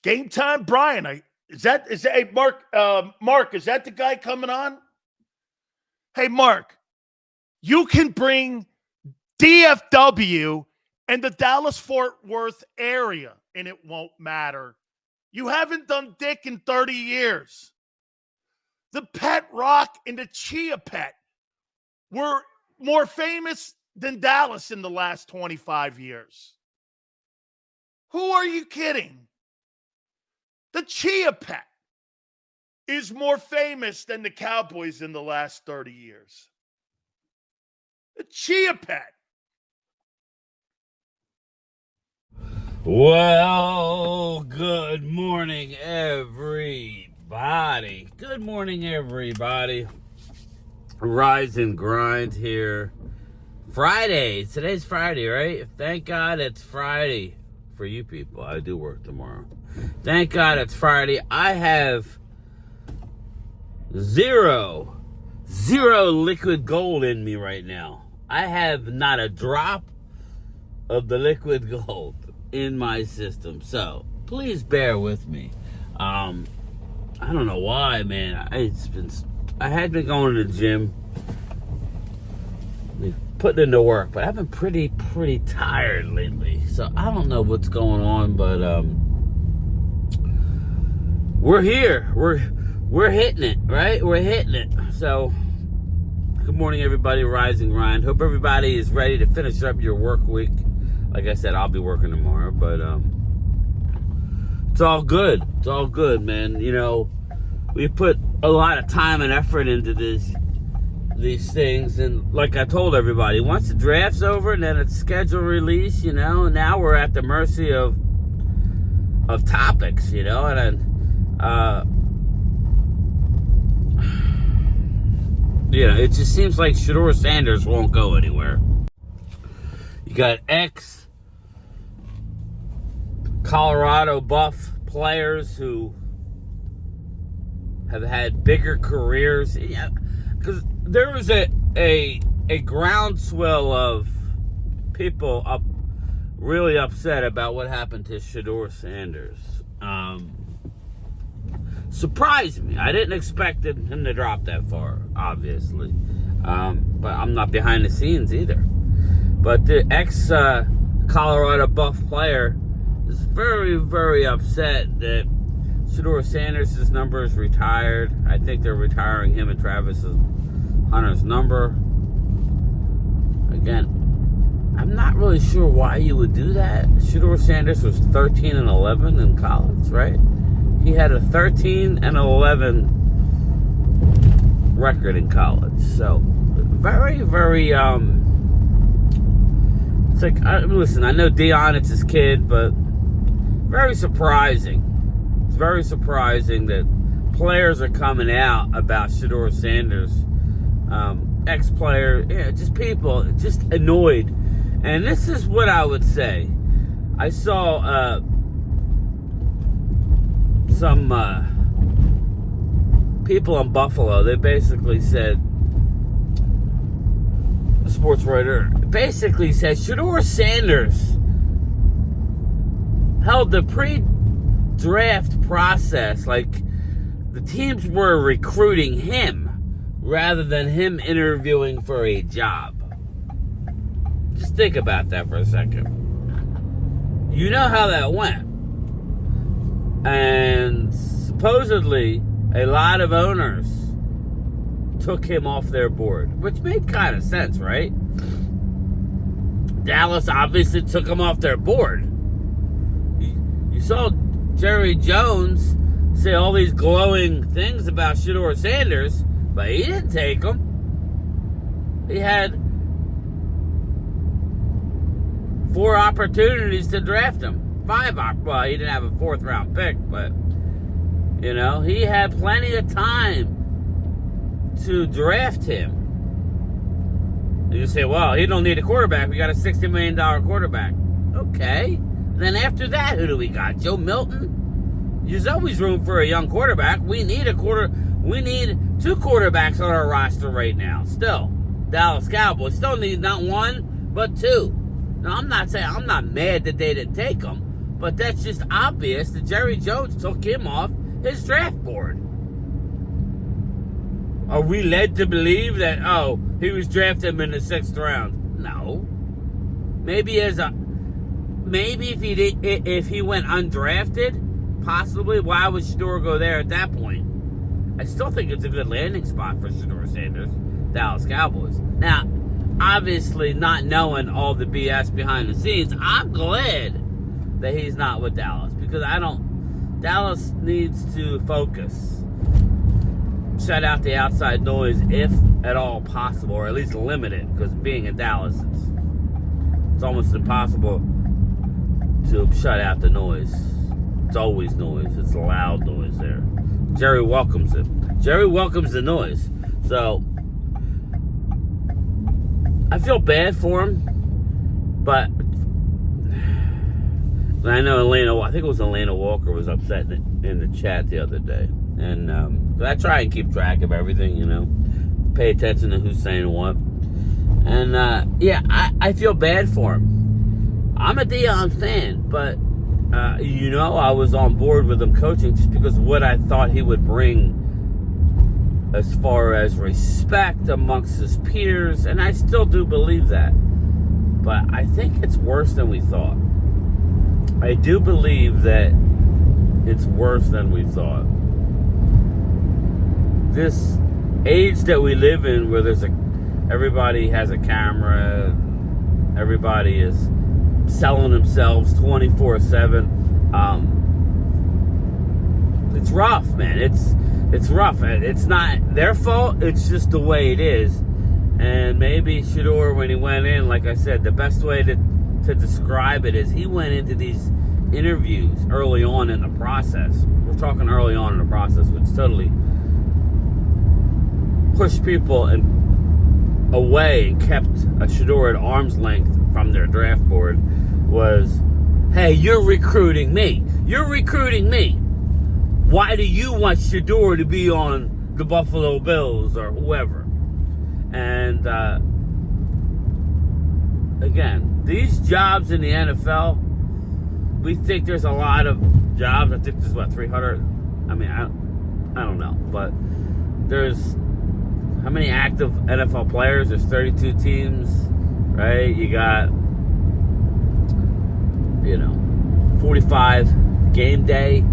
Game time, Brian. Hey, Mark, is that the guy coming on? Hey, Mark, you can bring DFW and the Dallas-Fort Worth area, and it won't matter. You haven't done dick in 30 years. The Pet Rock and the Chia Pet were more famous than Dallas in the last 25 years. Who are you kidding? The Chia Pet is more famous than the Cowboys in the last 30 years. The Chia Pet. Well, good morning, everybody. Good morning, everybody. Rise and grind here. Friday. Today's Friday, right? Thank God it's Friday for you people. I do work tomorrow. Thank God it's Friday. I have zero liquid gold in me right now. I have not a drop of the liquid gold in my system. So please bear with me. I don't know why, man. I had been going to the gym, putting into work, but I've been pretty tired lately. So I don't know what's going on, but we're here. We're hitting it, right? We're hitting it. So good morning, everybody. Rise and grind. Hope everybody is ready to finish up your work week. Like I said, I'll be working tomorrow, but it's all good. It's all good, man. You know, we put a lot of time and effort into these things, and like I told everybody, once the draft's over and then it's schedule release, you know, now we're at the mercy of topics, you know, and then you know, it just seems like Shador Sanders won't go anywhere. You got Colorado Buff players who have had bigger careers. Yeah, because there was a groundswell of people really upset about what happened to Shador Sanders. Surprised me. I didn't expect him to drop that far, obviously. But I'm not behind the scenes either. But the ex-Colorado Buff player is very upset that Shador Sanders' number is retired. I think they're retiring him and Travis Hunter's number. Again, I'm not really sure why you would do that. Shedeur Sanders was 13-11 in college, right? He had a 13-11 record in college. So, very, it's like, listen, I know Deion, it's his kid, but very surprising. It's very surprising that players are coming out about Shedeur Sanders, ex-player, yeah, just people, just annoyed. And this is what I would say. I saw some people in Buffalo, they basically said, a sports writer basically said Shedeur Sanders held the pre-draft process like the teams were recruiting him rather than him interviewing for a job. Just think about that for a second. You know how that went. And supposedly a lot of owners took him off their board, which made kind of sense, right? Dallas obviously took him off their board. You saw Jerry Jones say all these glowing things about Shedeur Sanders, but he didn't take him. He had 4 opportunities to draft him. 5, well, he didn't have a 4th round pick, but, you know, he had plenty of time to draft him. And you say, well, he don't need a quarterback. We got a $60 million quarterback. Okay. Then after that, who do we got? Joe Milton? There's always room for a young quarterback. We need 2 quarterbacks on our roster right now. Still, Dallas Cowboys still need not 1, but 2. Now, I'm not saying I'm not mad that they didn't take them, But that's just obvious that Jerry Jones took him off his draft board. Are we led to believe that, he was drafted in the 6th round? No. Maybe if he went undrafted, possibly. Why would Shedeur go there at that point? I still think it's a good landing spot for Shador Sanders, Dallas Cowboys. Now, obviously, not knowing all the BS behind the scenes, I'm glad that he's not with Dallas, because Dallas needs to focus. Shut out the outside noise if at all possible, or at least limit it, because being in Dallas, it's almost impossible to shut out the noise. It's always noise. It's loud noise there. Jerry welcomes it. Jerry welcomes the noise. So I feel bad for him, but I know I think it was Elena Walker was upset in the chat the other day. And I try and keep track of everything, pay attention to who's saying what. And I feel bad for him. I'm a Deion fan, but I was on board with him coaching just because of what I thought he would bring as far as respect amongst his peers, and I still do believe that. But I think it's worse than we thought. I do believe that it's worse than we thought. This age that we live in, where everybody has a camera, everybody is selling themselves 24/7. It's rough, man. It's rough. It's not their fault. It's just the way it is. And maybe Shedeur, when he went in, like I said, the best way to describe it is he went into these interviews early on in the process. We're talking early on in the process, which totally pushed people away and kept a Shedeur at arm's length from their draft board. Was, hey, you're recruiting me. You're recruiting me. Why do you want Shedeur to be on the Buffalo Bills or whoever? And again, these jobs in the NFL, we think there's a lot of jobs. I think there's 300. I mean, I don't know, but there's how many active NFL players? There's 32 teams, right? You got 45 game day.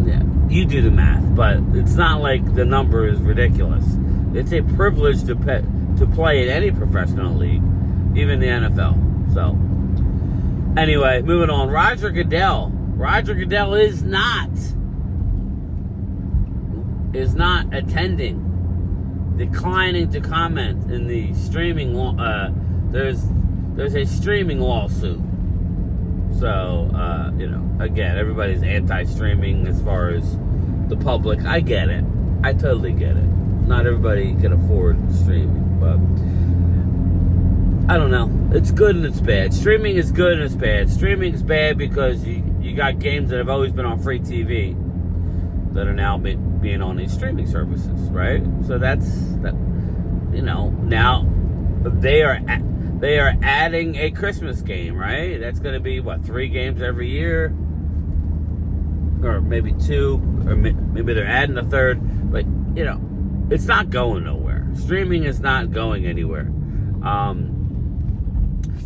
Yeah, you do the math, but it's not like the number is ridiculous. It's a privilege to play in any professional league, even the NFL. So, anyway, moving on. Roger Goodell. Roger Goodell is not attending, declining to comment in the streaming. There's a streaming lawsuit. So, again, everybody's anti-streaming as far as the public. I get it. I totally get it. Not everybody can afford streaming, but I don't know. It's good and it's bad. Streaming is good and it's bad. Streaming is bad because you got games that have always been on free TV that are now being on these streaming services, right? So that's that. Now they are adding a Christmas game, right? That's going to be 3 games every year, or maybe 2, or maybe they're adding a 3rd. But it's not going nowhere. Streaming is not going anywhere.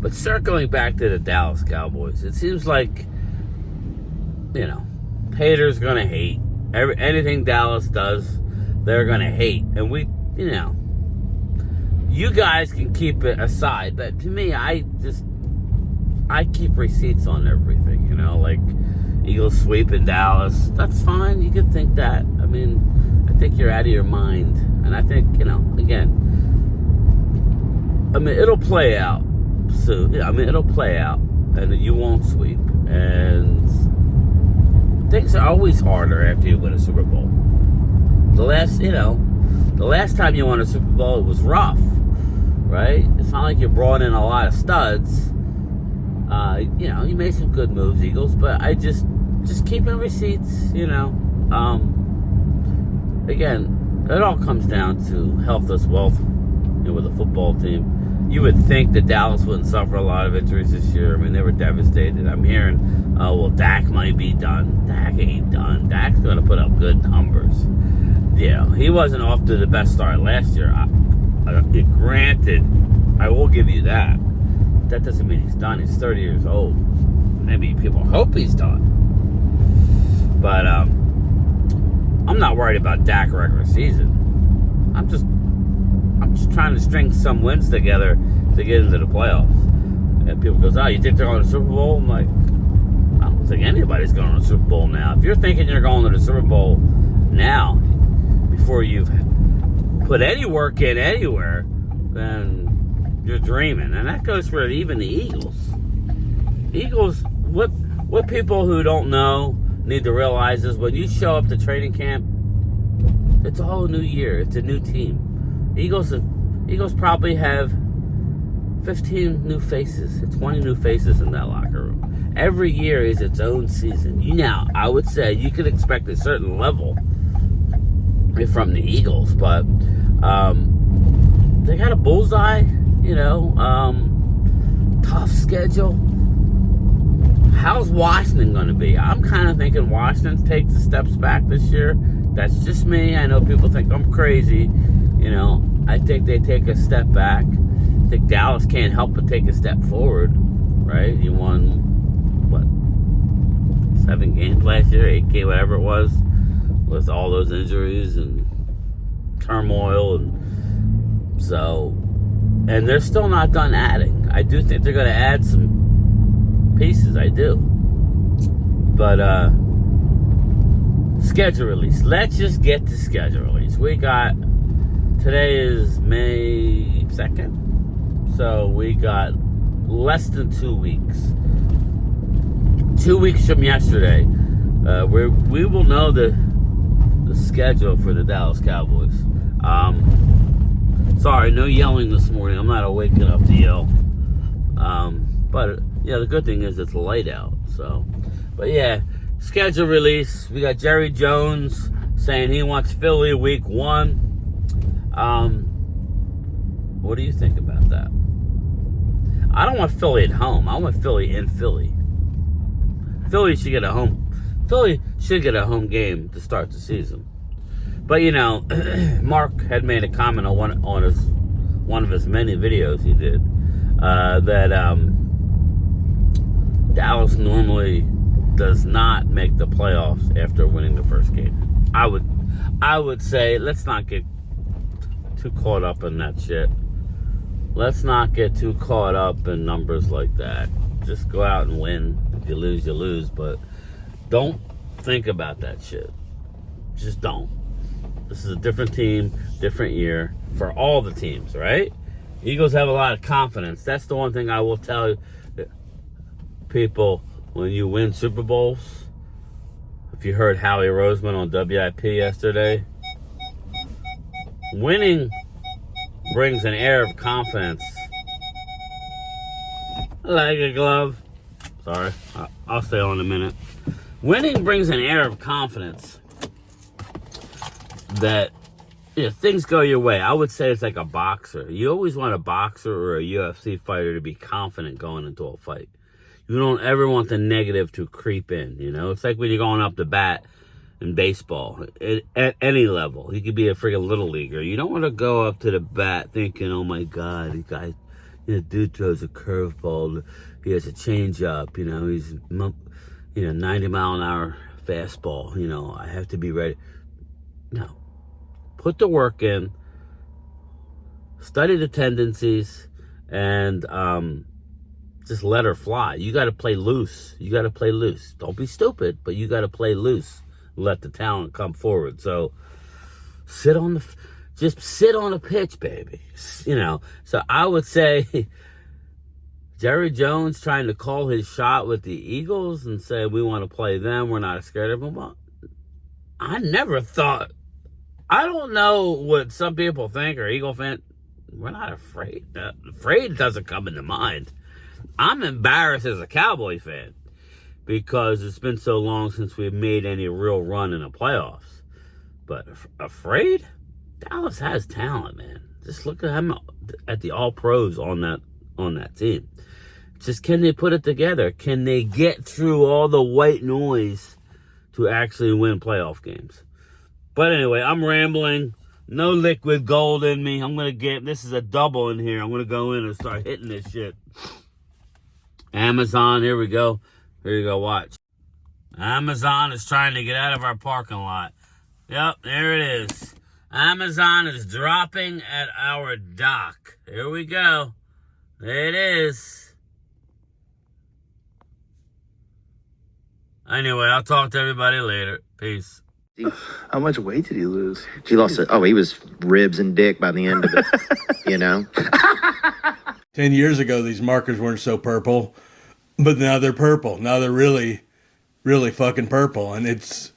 But circling back to the Dallas Cowboys, it seems like haters gonna hate. Anything Dallas does, they're gonna hate. And you guys can keep it aside, but to me, I keep receipts on everything, like Eagles sweep in Dallas. That's fine. You can think that. I mean, I think you're out of your mind. And I think, again, it'll play out soon. It'll play out, and you won't sweep. And things are always harder after you win a Super Bowl. The last time you won a Super Bowl, it was rough, right? It's not like you brought in a lot of studs. You made some good moves, Eagles, but I just keeping receipts, Again, it all comes down to health as wealth with a football team. you would think that Dallas wouldn't suffer a lot of injuries this year. I mean, they were devastated. I'm hearing, well, Dak might be done. Dak ain't done. Dak's going to put up good numbers. Yeah, he wasn't off to the best start last year. Granted, I will give you that. That doesn't mean he's done. He's 30 years old. Maybe people hope he's done. But I'm not worried about Dak regular season. I'm just trying to string some wins together to get into the playoffs. And people goes, oh, you think they're going to the Super Bowl? I'm like, I don't think anybody's going to the Super Bowl now. If you're thinking you're going to the Super Bowl now, before you've put any work in anywhere, then you're dreaming. And that goes for even the Eagles. Eagles, what people who don't know need to realize is when you show up to training camp, it's all a new year. It's a new team. Eagles probably have 15 new faces, 20 new faces in that locker room. Every year is its own season. Now, I would say you could expect a certain level from the Eagles, but they got a bullseye, tough schedule. How's Washington going to be? I'm kind of thinking Washington takes the steps back this year. That's just me. I know people think I'm crazy. I think they take a step back. I think Dallas can't help but take a step forward, right? You won, 7 games last year, 8 games, whatever it was, with all those injuries and turmoil. And they're still not done adding. I do think they're going to add some pieces. I do. But, schedule release. Let's just get to schedule release. Today is May 2nd. So we got less than 2 weeks. 2 weeks from yesterday, we will know the schedule for the Dallas Cowboys. Sorry, no yelling this morning. I'm not awake enough to yell. But the good thing is it's light out. But schedule release. We got Jerry Jones saying he wants Philly week 1. What do you think about that? I don't want Philly at home. I want Philly in Philly. Philly should get a home game to start the season. But Mark had made a comment on one of his many videos he did that Dallas normally does not make the playoffs after winning the first game. I would say let's not get too caught up in that shit. Let's not get too caught up in numbers like that. Just go out and win. If you lose, you lose. But don't think about that shit. Just don't. This is a different team, different year for all the teams, right? Eagles have a lot of confidence. That's the one thing I will tell people when you win Super Bowls. If you heard Howie Roseman on WIP yesterday, winning brings an air of confidence. Like a glove. Sorry, I'll stay on in a minute. Winning brings an air of confidence that things go your way. I would say it's like a boxer. You always want a boxer or a UFC fighter to be confident going into a fight. You don't ever want the negative to creep in, It's like when you're going up to bat in baseball, at any level. You could be a freaking little leaguer. You don't want to go up to the bat thinking, oh my God, the guy, dude throws a curveball. He has a changeup, he's, 90 mile an hour fastball. I have to be ready. No. Put the work in, study the tendencies, and just let her fly. You got to play loose. Don't be stupid, but you got to play loose. Let the talent come forward. So sit on the pitch, baby. So I would say Jerry Jones trying to call his shot with the Eagles and say we want to play them. We're not scared of them. Well, I never thought. I don't know what some people think or Eagle fan. We're not afraid. Afraid doesn't come into mind. I'm embarrassed as a Cowboy fan because it's been so long since we've made any real run in the playoffs. But afraid? Dallas has talent, man. Just look at them. at the all pros on that team. Just, can they put it together? Can they get through all the white noise to actually win playoff games? But anyway, I'm rambling. No liquid gold in me. This is a double in here. I'm going to go in and start hitting this shit. Amazon, here we go. Here you go, watch. Amazon is trying to get out of our parking lot. Yep, there it is. Amazon is dropping at our dock. Here we go. There it is. Anyway, I'll talk to everybody later. Peace. How much weight did he lose? He lost it. Oh, he was ribs and dick by the end of it, you know? 10 years ago, these markers weren't so purple, but now they're purple. Now they're really, really fucking purple. And it's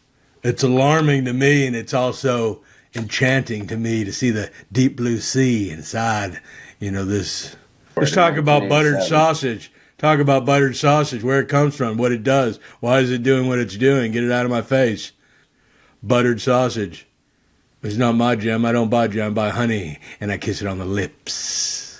alarming to me, and it's also enchanting to me to see the deep blue sea inside, this. Let's talk about buttered sausage. Talk about buttered sausage, where it comes from, what it does. Why is it doing what it's doing? Get it out of my face. Buttered sausage. It's not my jam. I don't buy jam. I buy honey, and I kiss it on the lips.